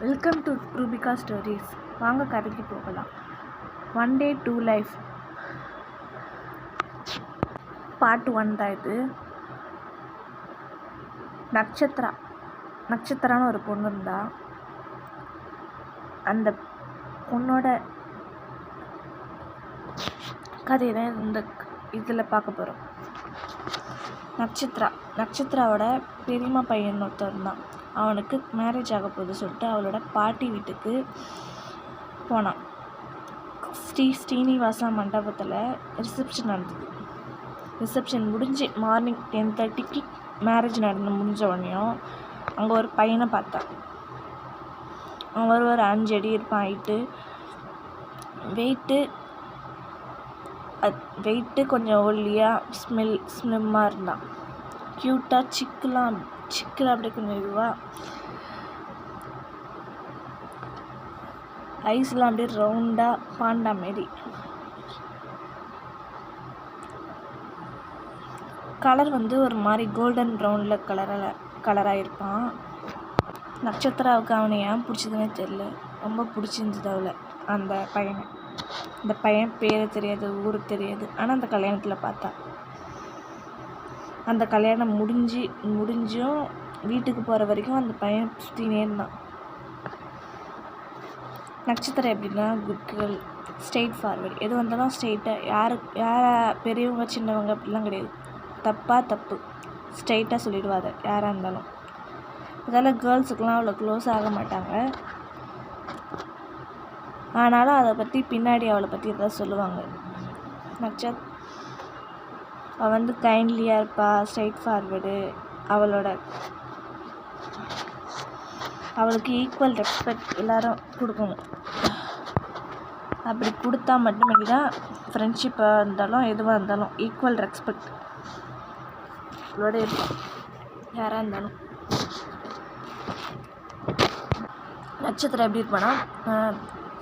Welcome to Rubika stories. வாங்க கதைக்கு போகலாம். One day to life part 1 தான் இது. நட்சத்திரான்னு ஒரு பொண்ணு இருந்தா. அந்த பொண்ணோட கதையை தான் இந்த இதில் பார்க்க போகிறோம். நட்சத்திராவோட பெரியம்மா பையன் ஒருத்தர் இருந்தான். அவனுக்கு மேரேஜ் ஆக போகுது சொல்லிட்டு அவளோட பாட்டி வீட்டுக்கு போனான். ஸ்ரீனிவாசா மண்டபத்தில் ரிசப்ஷன் நடந்தது. ரிசப்ஷன் முடிஞ்சு மார்னிங் 10:30க்கு மேரேஜ் முடிஞ்ச உடனேயும் அங்கே ஒரு பையனை பார்த்தான். அவன் ஒரு 5 அடி இருப்பான். வெயிட்டு கொஞ்சம் ஒல்லியாக ஸ்லிம்மாக இருந்தான். க்யூட்டாக சிக்கில் அப்படியே கொஞ்சம் இதுவாக, ஐஸ்லாம் அப்படியே ரவுண்டாக பாண்டா மாரி. கலர் ஒரு மாதிரி கோல்டன் ப்ரௌனில் கலராக இருப்பான். நட்சத்திராவுக்கு அவனை ஏன் பிடிச்சதுன்னே தெரியல. ரொம்ப பிடிச்சிருந்தது அவளை, அந்த பையனை. அந்த பையன் பேரை தெரியாது, ஊர் தெரியாது. ஆனால் அந்த கல்யாணத்தில் பார்த்தா. அந்த கல்யாணம் முடிஞ்சும் வீட்டுக்கு போகிற வரைக்கும் அந்த பையன் சுற்றினே இருந்தான். நட்சத்திரம் எப்படின்னா குட் கேர்ள், ஸ்ட்ரெயிட் ஃபார்வர்டு. எது வந்தாலும் ஸ்ட்ரெயிட்டாக, யாரை பெரியவங்க சின்னவங்க அப்படிலாம் கிடையாது. தப்பு ஸ்ட்ரெயிட்டாக சொல்லிடுவாங்க யாராக இருந்தாலும். அதால் கேர்ள்ஸுக்கெலாம் அவ்வளோ க்ளோஸ் ஆக மாட்டாங்க. ஆனாலும் அதை பற்றி பின்னாடி அவளை பற்றி எதாவது சொல்லுவாங்க. அவள் கைண்ட்லியாக இருப்பா, ஸ்ட்ரெயிட் ஃபார்வர்டு. அவளுக்கு ஈக்குவல் ரெஸ்பெக்ட் எல்லோரும் கொடுக்கணும். அப்படி கொடுத்தா மட்டுமே தான் ஃப்ரெண்ட்ஷிப்பாக இருந்தாலும் எதுவாக இருந்தாலும் ஈக்குவல் ரெஸ்பெக்ட் அவளோட இருக்கும், யாராக இருந்தாலும். நட்சத்திரம் எப்படி இருப்பான்னா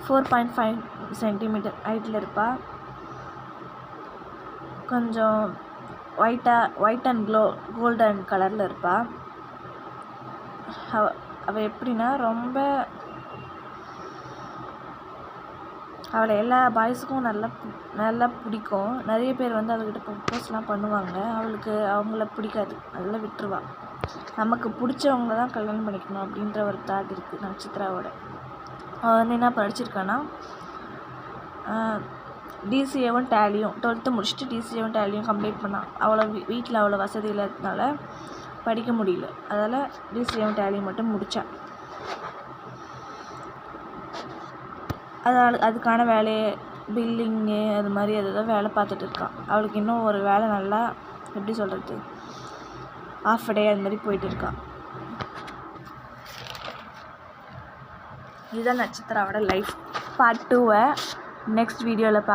4.5 சென்டிமீட்டர் ஹைட்டில் இருப்பாள். கொஞ்சம் ஒயிட் அண்ட் கோல்டன் கலரில் இருப்பாள். அவள் எப்படின்னா அவளை எல்லா பாய்ஸுக்கும் நல்லா பிடிக்கும். நிறைய பேர் அவள்கிட்ட ப்ரப்போஸ்லாம் பண்ணுவாங்க. அவங்கள பிடிக்காது, அதெல்லாம் விட்டுருவா. நமக்கு பிடிச்சவங்கள தான் கல்யாணம் பண்ணிக்கணும் அப்படின்ற ஒரு தாட் இருக்குது நட்சத்திராவோட. அவள் என்ன படிச்சிருக்கான்னா டிசிஏவும் டேலியும் 12th முடிச்சுட்டு டிசிஏவும் டேலியும் கம்ப்ளீட் பண்ணான். வீட்டில் அவ்வளோ வசதி இல்லாததுனால படிக்க முடியல. அதால் டிசிஏவும் டேலியும் மட்டும் முடித்தான். அதுக்கான வேலையை பில்லிங்கு அது மாதிரி அதுதான் வேலை பார்த்துட்டு இருக்கான். அவளுக்கு இன்னும் ஒரு வேலை நல்லா எப்படி சொல்கிறது, ஆஃப் டே அது மாதிரி போயிட்டு இருக்கான். இதுதான் நட்சத்திராவோட லைஃப். பார்ட் 2 நெக்ஸ்ட் வீடியோவில்